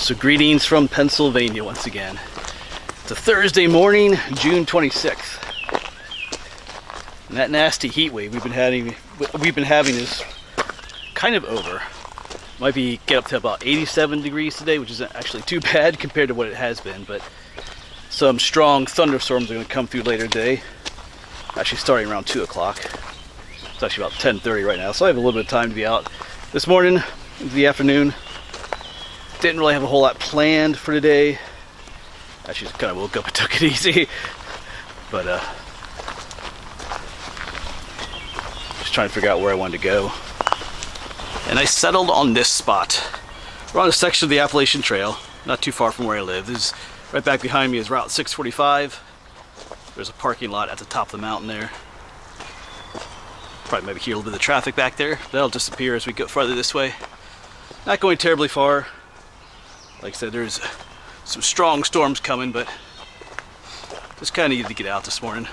So greetings from Pennsylvania once again. It's a Thursday morning, June 26th. And that nasty heat wave we've been having is kind of over. Might be get up to about 87 degrees today, which isn't actually too bad compared to what it has been, but some strong thunderstorms are going to come through later today. Actually starting around 2 o'clock. It's actually about 10:30 right now, so I have a little bit of time to be out. This morning, into the afternoon, didn't really have a whole lot planned for today. Actually just kind of woke up and took it easy. But just trying to figure out where I wanted to go. And I settled on this spot. We're on a section of the Appalachian Trail, not too far from where I live. This is, right back behind me is Route 645. There's a parking lot at the top of the mountain there. Probably maybe hear a little bit of the traffic back there. That'll disappear as we go farther this way. Not going terribly far. Like I said, there's some strong storms coming, but just kind of needed to get out this morning.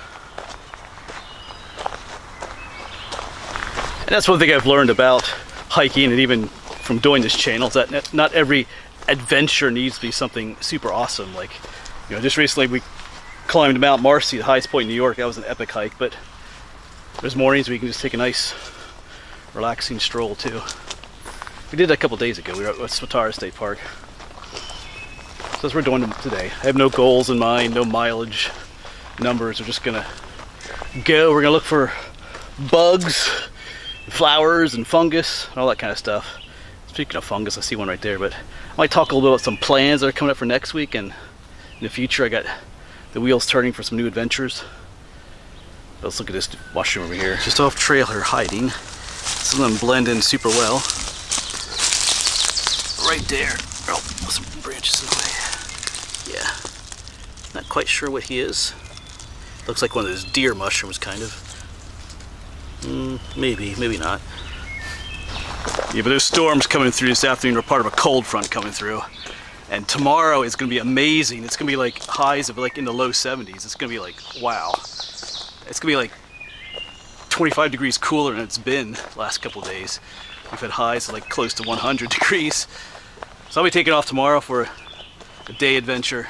And that's one thing I've learned about hiking, and even from doing this channel, is that not every adventure needs to be something super awesome. Like, you know, just recently we climbed Mount Marcy, the highest point in New York. That was an epic hike, but there's mornings where you can just take a nice relaxing stroll too. We did that a couple days ago. We were at Swatara State Park. So that's what we're doing today. I have no goals in mind, no mileage numbers. We're just gonna go. We're gonna look for bugs, flowers, and fungus, and all that kind of stuff. Speaking of fungus, I see one right there, but I might talk a little bit about some plans that are coming up for next week, and in the future I got the wheels turning for some new adventures. But let's look at this washroom over here. Just off trail here, hiding. Some of them blend in super well. Right there. Oh, some branches in the way. Yeah. Not quite sure what he is. Looks like one of those deer mushrooms, kind of. Maybe, maybe not. Yeah, but there's storms coming through this afternoon. We're part of a cold front coming through. And tomorrow is going to be amazing. It's going to be like highs of like in the low 70s. It's going to be like, wow. It's going to be like 25 degrees cooler than it's been the last couple of days. We've had highs of like close to 100 degrees. So I'll be taking off tomorrow for a day adventure.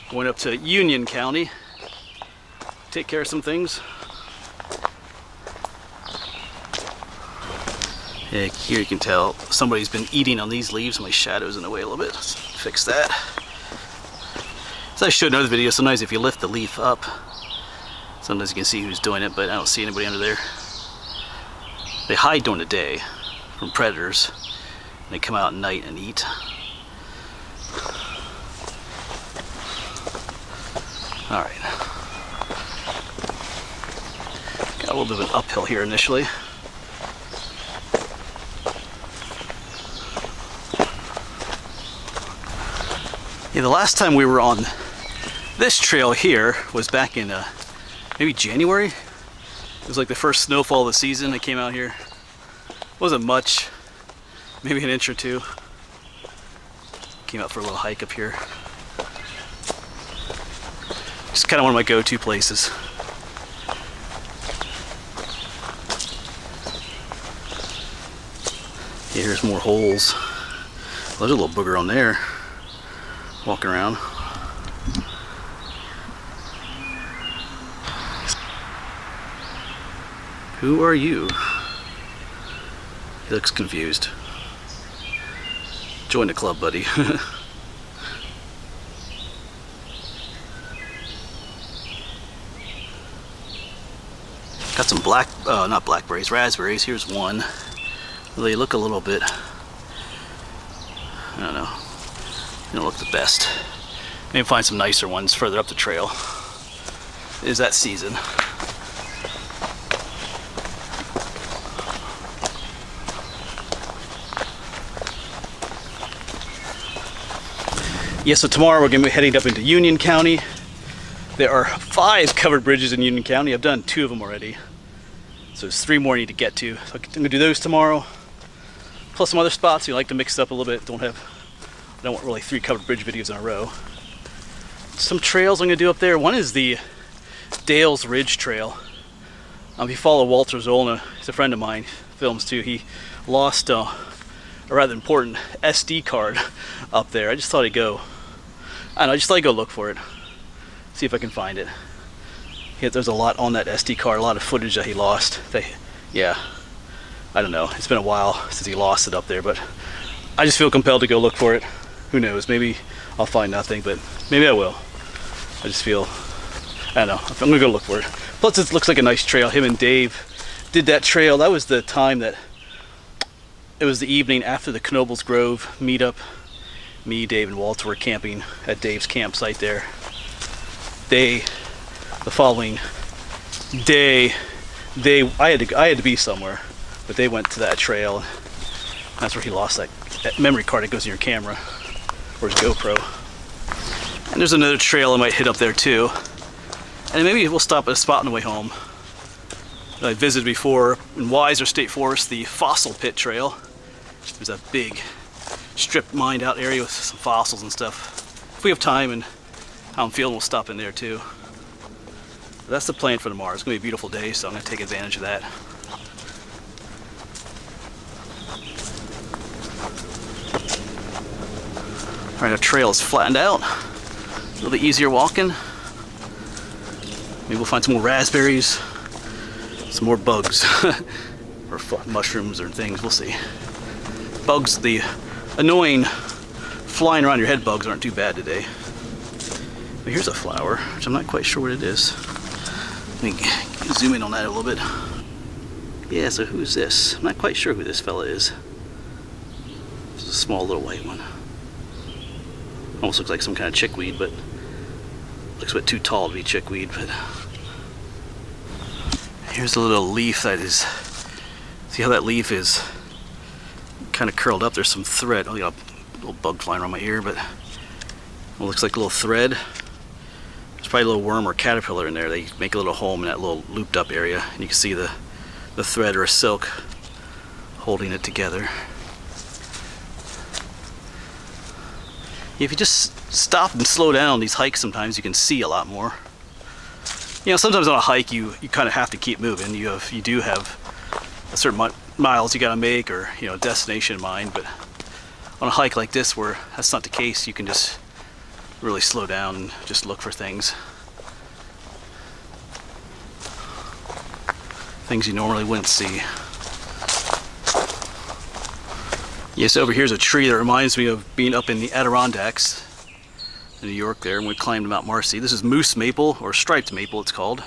Going up to Union County. Take care of some things. Yeah, here you can tell somebody's been eating on these leaves. My shadow's in the way a little bit. Let's fix that. As I showed in other videos, sometimes if you lift the leaf up, sometimes you can see who's doing it, but I don't see anybody under there. They hide during the day from predators. And they come out at night and eat. Alright. Got a little bit of an uphill here initially. Yeah, the last time we were on this trail here was back in maybe January. It was like the first snowfall of the season. I came out here. Wasn't much, maybe an inch or two. Came out for a little hike up here. Just kind of one of my go-to places. Yeah, here's more holes. Well, there's a little booger on there. Walking around. Who are you? He looks confused. Join the club, buddy. Got some not blackberries, raspberries. Here's one. They look a little bit, I don't know. They don't look the best. Maybe find some nicer ones further up the trail. It is that season. Yeah, so tomorrow we're going to be heading up into Union County. There are 5 covered bridges in Union County. I've done 2 of them already. So there's 3 more I need to get to. So I'm going to do those tomorrow. Plus some other spots. You like to mix it up a little bit. I don't want really 3 covered bridge videos in a row. Some trails I'm going to do up there. One is the Dales Ridge Trail. If you follow Walter Zollner, he's a friend of mine, films too. He lost a rather important SD card up there. I just thought I'd go, I don't know, I just thought I'd go look for it, see if I can find it. Yeah, there's a lot on that SD card, a lot of footage that he lost. Yeah, I don't know, it's been a while since he lost it up there, but I just feel compelled to go look for it. Who knows, maybe I'll find nothing, but maybe I will. I just feel, I don't know, I'm gonna go look for it. Plus it looks like a nice trail. Him and Dave did that trail. That was the time that, it was the evening after the Knoebels Grove meetup. Me, Dave, and Walter were camping at Dave's campsite there. The following day, I had to be somewhere, but they went to that trail. That's where he lost that memory card that goes in your camera, or his GoPro. And there's another trail I might hit up there too. And maybe we'll stop at a spot on the way home that I visited before in Weiser State Forest, the Fossil Pit Trail. There's a big strip mined out area with some fossils and stuff. If we have time and how I'm feeling, we'll stop in there too. But that's the plan for tomorrow. It's gonna be a beautiful day, so I'm gonna take advantage of that. All right, our trail is flattened out. A little bit easier walking. Maybe we'll find some more raspberries, some more bugs, or mushrooms or things, we'll see. Bugs, the annoying flying around your head bugs aren't too bad today. But here's a flower, which I'm not quite sure what it is. Let me zoom in on that a little bit. Yeah, so who's this? I'm not quite sure who this fella is. It's a small little white one. Almost looks like some kind of chickweed, but looks a bit too tall to be chickweed. But here's a little leaf that is, see how that leaf is kind of curled up? There's some thread. Oh, I got a little bug flying around my ear, but it looks like a little thread. There's probably a little worm or caterpillar in there. They make a little home in that little looped up area, and you can see the thread or a silk holding it together. If you just stop and slow down on these hikes, sometimes you can see a lot more. You know, sometimes on a hike you kind of have to keep moving. You do have a certain miles you got to make, or you know, a destination in mind. But on a hike like this, where that's not the case, you can just really slow down and just look for things you normally wouldn't see. Yes, over here's a tree that reminds me of being up in the Adirondacks in New York there, and we climbed Mount Marcy. This is moose maple, or striped maple it's called.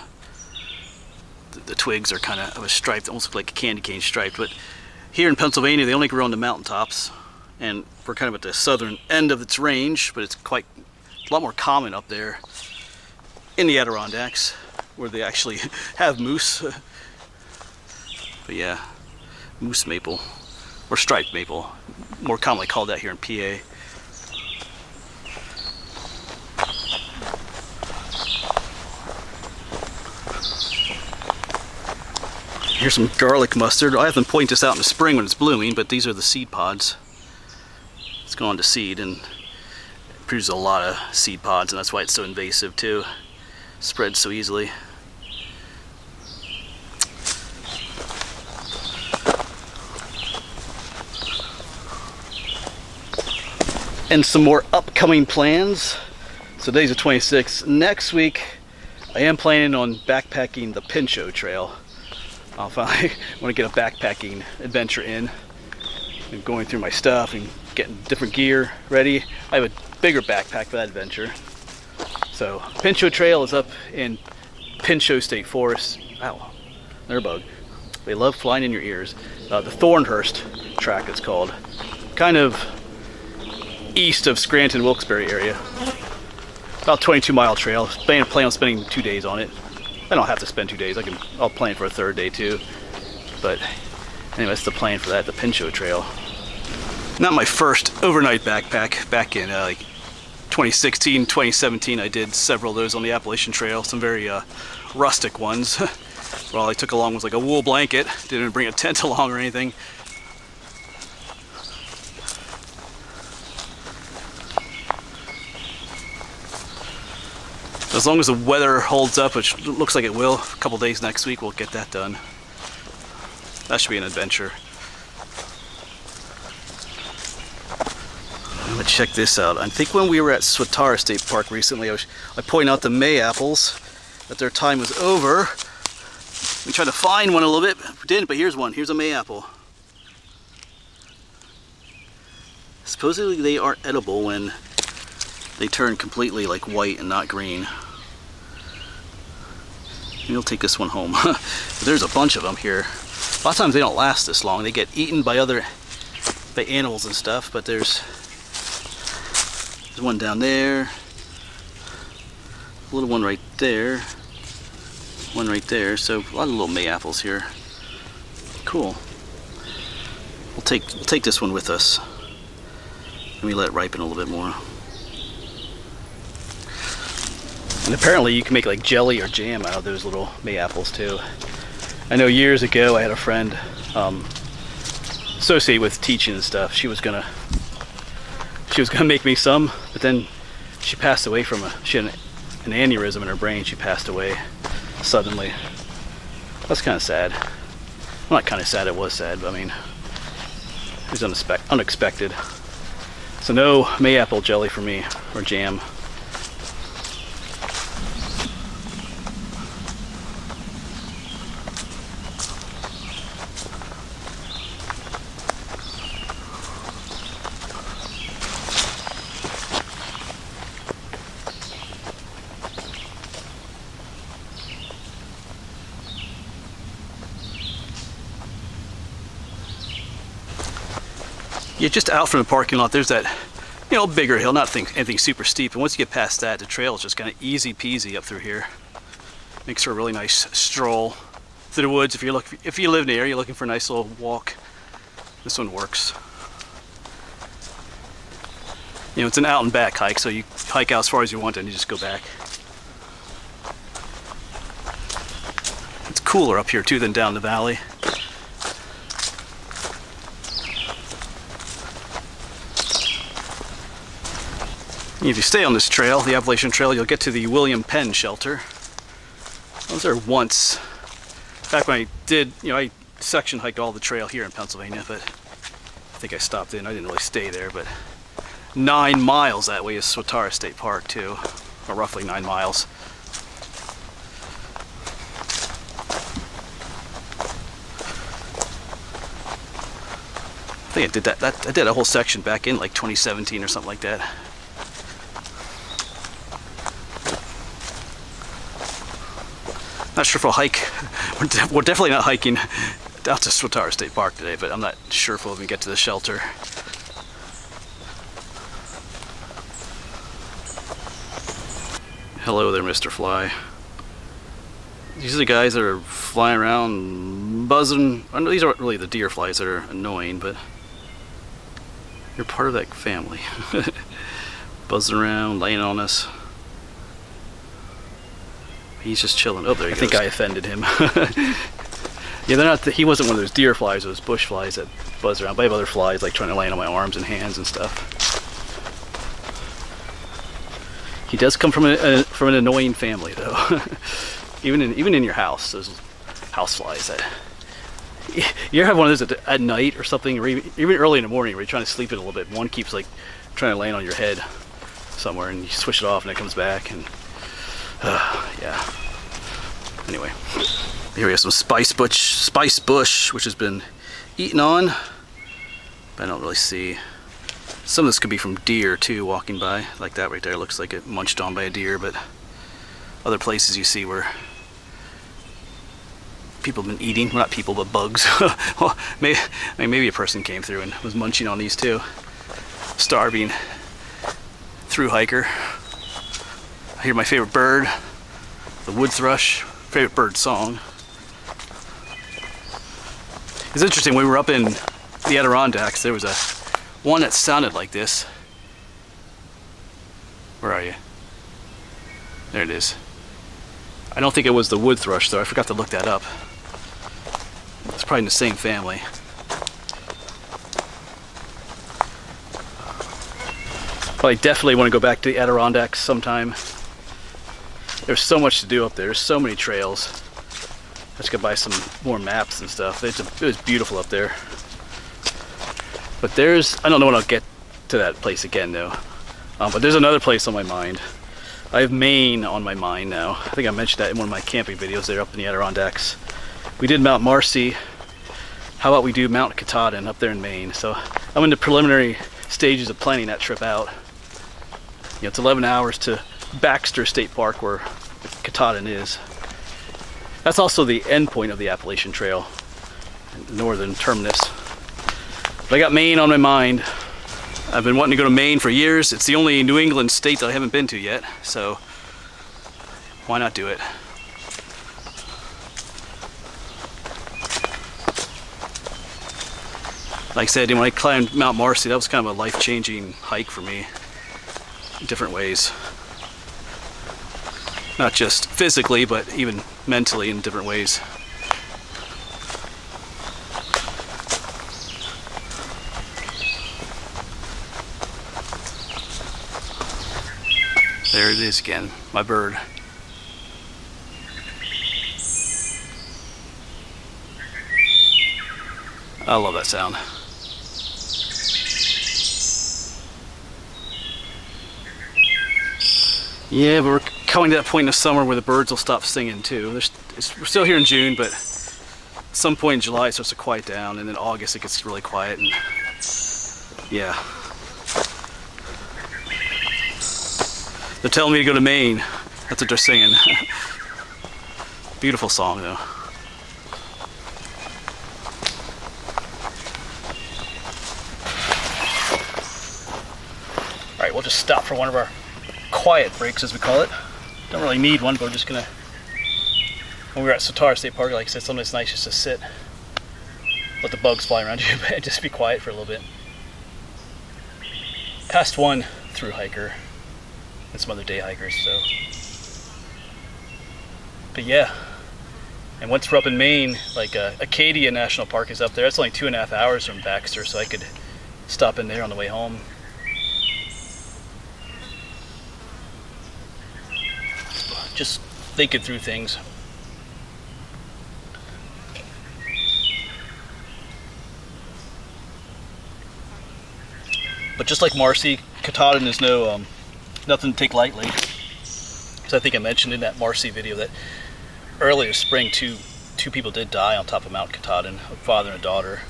The twigs are kind of a striped, almost look like a candy cane striped, but here in Pennsylvania they only grow on the mountaintops, and we're kind of at the southern end of its range, but it's a lot more common up there in the Adirondacks, where they actually have moose. But yeah, moose maple, or striped maple, more commonly called that here in PA. Here's some garlic mustard. I have them point this out in the spring when it's blooming, but these are the seed pods. It's gone to seed and it produces a lot of seed pods, and that's why it's so invasive too. Spreads so easily. And some more upcoming plans. So today's the 26th. Next week, I am planning on backpacking the Pinchot Trail. I want to get a backpacking adventure in. I'm going through my stuff and getting different gear ready. I have a bigger backpack for that adventure. So Pinchot Trail is up in Pinchot State Forest. Ow, they're a bug. They love flying in your ears. The Thornhurst track it's called. Kind of east of Scranton, Wilkes-Barre area. About 22-mile trail. Plan on spending 2 days on it. I don't have to spend 2 days. I'll plan for a third day too. But anyway, that's the plan for that, the Pinchot Trail. Not my first overnight backpack. Back in like 2016, 2017, I did several of those on the Appalachian Trail. Some very rustic ones. All I took along was like a wool blanket. Didn't bring a tent along or anything. As long as the weather holds up, which looks like it will, a couple days next week, we'll get that done. That should be an adventure. I'm gonna check this out. I think when we were at Swatara State Park recently, I pointed out the May apples, that their time was over. We tried to find one a little bit, we didn't, but here's one. Here's a May apple. Supposedly they are edible when they turn completely like white and not green. Maybe we'll take this one home. There's a bunch of them here. A lot of times they don't last this long. They get eaten by animals and stuff, but there's one down there, a little one right there, one right there. So a lot of little May apples here. Cool. We'll take this one with us. Let me let it ripen a little bit more. And apparently you can make like jelly or jam out of those little May apples too. I know years ago I had a friend associated with teaching and stuff. She was gonna make me some, but then she passed away she had an aneurysm in her brain. She passed away suddenly. That's kind of sad. Well, not kind of sad, it was sad, but I mean, it was unexpected. So no May apple jelly for me, or jam. Yeah, just out from the parking lot, there's that, bigger hill, not anything super steep. And once you get past that, the trail is just kind of easy peasy up through here. Makes for a really nice stroll through the woods. If you live near, you're looking for a nice little walk, this one works. It's an out and back hike, so you hike out as far as you want and you just go back. It's cooler up here too than down the valley. If you stay on this trail, the Appalachian Trail, you'll get to the William Penn shelter. I was there once, back when I did, I section hiked all the trail here in Pennsylvania, but I think I stopped in. I didn't really stay there, but 9 miles that way is Swatara State Park too, or roughly 9 miles. I think I did I did a whole section back in like 2017 or something like that. Not sure if we'll hike. We're definitely not hiking out to Swatara State Park today, but I'm not sure if we'll even get to the shelter. Hello there, Mr. Fly. These are the guys that are flying around, buzzing. I know these aren't really the deer flies that are annoying, but you're part of that family. Buzzing around, laying on us. He's just chilling. Oh, there he goes. I think I offended him. Yeah, they're not. He wasn't one of those deer flies, those bush flies that buzz around. But I have other flies like trying to land on my arms and hands and stuff. He does come from an annoying family, though. even in your house, those house flies that. You ever have one of those at night or something, or even early in the morning, where you're trying to sleep it a little bit. One keeps like trying to land on your head somewhere, and you switch it off, and it comes back and. Yeah. Anyway, here we have some spice bush, which has been eaten on, but I don't really see. Some of this could be from deer too, walking by. Like that right there looks like it munched on by a deer, but other places you see where people have been eating, well, not people, but bugs. Well, maybe a person came through and was munching on these too. Starving through hiker. I hear my favorite bird, the wood thrush, favorite bird song. It's interesting, when we were up in the Adirondacks, there was one that sounded like this. Where are you? There it is. I don't think it was the wood thrush though, I forgot to look that up. It's probably in the same family. But I definitely want to go back to the Adirondacks sometime. There's so much to do up there. There's so many trails. I just gotta buy some more maps and stuff. It was beautiful up there. But I don't know when I'll get to that place again though. But there's another place on my mind. I have Maine on my mind now. I think I mentioned that in one of my camping videos there up in the Adirondacks. We did Mount Marcy. How about we do Mount Katahdin up there in Maine? So I'm in the preliminary stages of planning that trip out. You know, it's 11 hours to Baxter State Park where Katahdin is. That's also the end point of the Appalachian Trail, the northern terminus. But I got Maine on my mind. I've been wanting to go to Maine for years. It's the only New England state that I haven't been to yet, so why not do it? Like I said, when I climbed Mount Marcy, that was kind of a life-changing hike for me in different ways. Not just physically, but even mentally in different ways. There it is again, my bird. I love that sound. Yeah, but we're coming to that point in the summer where the birds will stop singing too. We're still here in June, but at some point in July it starts to quiet down, and then August it gets really quiet, and yeah. They're telling me to go to Maine. That's what they're singing. Beautiful song though. Alright, we'll just stop for one of our quiet breaks, as we call it. Don't really need one, but we're just gonna, when we were at Sotara State Park, like I said, sometimes it's nice just to sit, let the bugs fly around you, but just be quiet for a little bit. Passed one through hiker and some other day hikers, so. But yeah, and once we're up in Maine, like Acadia National Park is up there. It's only 2.5 hours from Baxter, so I could stop in there on the way home. Just thinking through things. But just like Marcy, Katahdin is no nothing to take lightly. Because I think I mentioned in that Marcy video that earlier spring two people did die on top of Mount Katahdin, a father and a daughter.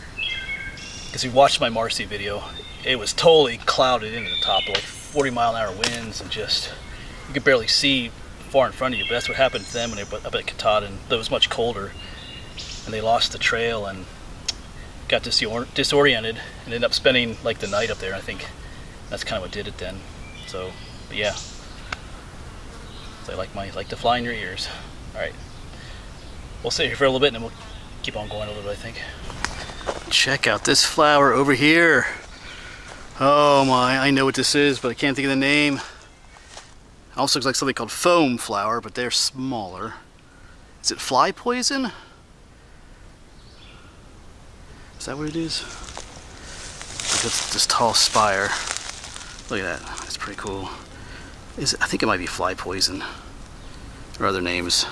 Because if you watched my Marcy video, it was totally clouded into the top, like 40-mile-an-hour winds, and just you could barely see far in front of you. But that's what happened to them when they were up at Katahdin. It was much colder, and they lost the trail and got disoriented, and ended up spending like the night up there. I think that's kind of what did it then. So, but yeah, so I like to fly in your ears. All right, we'll sit here for a little bit, and then we'll keep on going a little bit, I think. Check out this flower over here. Oh my, I know what this is, but I can't think of the name. Also looks like something called foam flower, but they're smaller. Is it fly poison? Is that what it is? This tall spire. Look at that, that's pretty cool. I think it might be fly poison, or other names.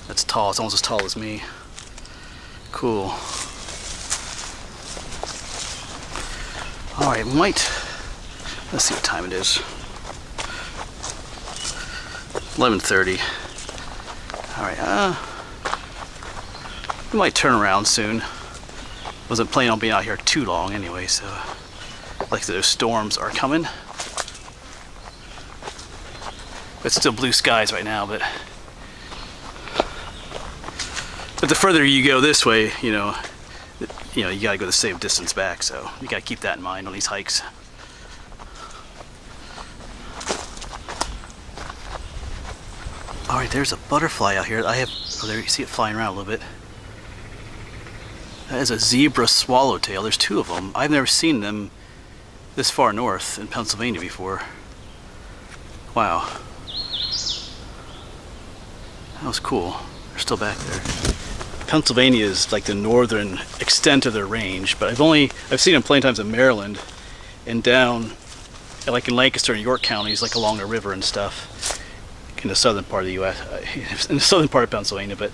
That's tall, it's almost as tall as me. Cool. Alright, let's see what time it is. 11:30. Alright, we might turn around soon. Wasn't planning on being out here too long anyway, so like those storms are coming. It's still blue skies right now, but the further you go this way, you gotta go the same distance back, so you gotta keep that in mind on these hikes. Alright, there's a butterfly out here. There you see it flying around a little bit. That is a zebra swallowtail. There's two of them. I've never seen them this far north in Pennsylvania before. Wow. That was cool. They're still back there. Pennsylvania is like the northern extent of their range, but I've seen them plenty of times in Maryland and down like in Lancaster and York counties, like along the river and stuff in the southern part of the U.S., in the southern part of Pennsylvania. But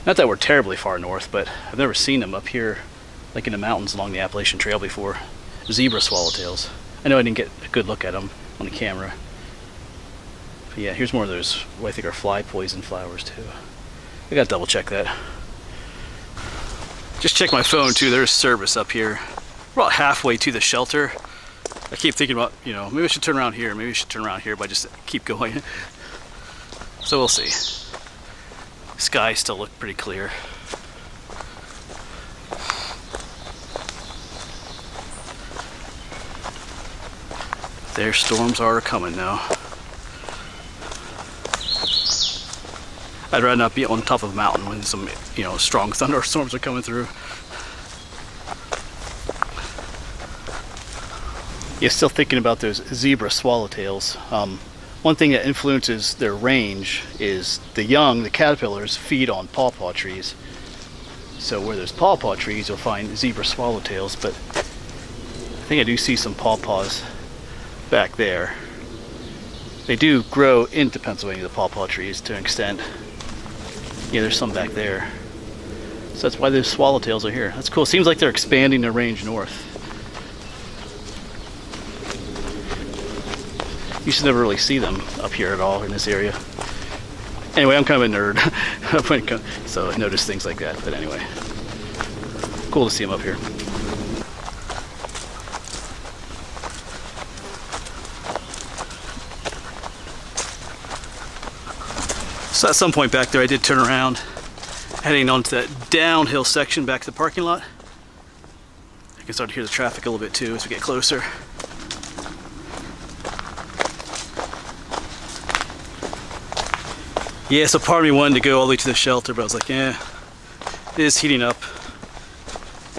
not that we're terribly far north, but I've never seen them up here like in the mountains along the Appalachian Trail before. zebra swallowtails. I know I didn't get a good look at them on the camera. But yeah, here's more of those, what I think are fly poison flowers too. I gotta double check that. Just check my phone too, there's service up here. We're about halfway to the shelter. I keep thinking about, you know, maybe I should turn around here, maybe I should turn around here, but I just keep going. So we'll see. Skies still look pretty clear. Their storms are coming now. I'd rather not be on top of a mountain when some, you know, strong thunderstorms are coming through. Yeah, still thinking about those zebra swallowtails. One thing that influences their range is the young, the caterpillars, feed on pawpaw trees. So where there's pawpaw trees, you'll find zebra swallowtails, but I think I do see some pawpaws back there. They do grow into Pennsylvania, the pawpaw trees, to an extent. Yeah, there's some back there. So that's why those swallowtails are here. That's cool. Seems like they're expanding their range north. You should never really see them up here at all in this area. Anyway, I'm kind of a nerd, so I notice things like that. But anyway, cool to see them up here. So at some point back there, I did turn around, heading onto that downhill section back to the parking lot. I can start to hear the traffic a little bit too as we get closer. Yeah, so part of me wanted to go all the way to the shelter, but I was like, yeah, it is heating up.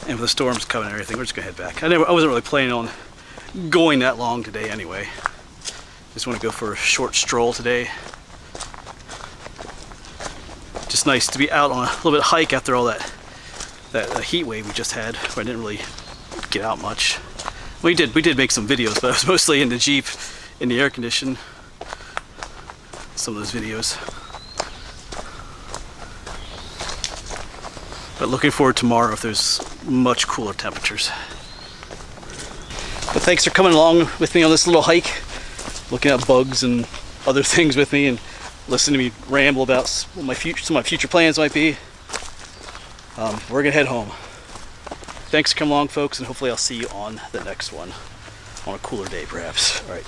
And with the storms coming and everything, we're just gonna head back. I wasn't really planning on going that long today anyway. Just want to go for a short stroll today. Just nice to be out on a little bit of hike after all that heat wave we just had, where I didn't really get out much. We did make some videos, but I was mostly in the Jeep in the air condition. Some of those videos. But looking forward to tomorrow if there's much cooler temperatures. But thanks for coming along with me on this little hike, looking at bugs and other things with me, and listen to me ramble about what some of my future plans might be. We're gonna head home. Thanks for coming along, folks, and hopefully I'll see you on the next one, on a cooler day perhaps. All right.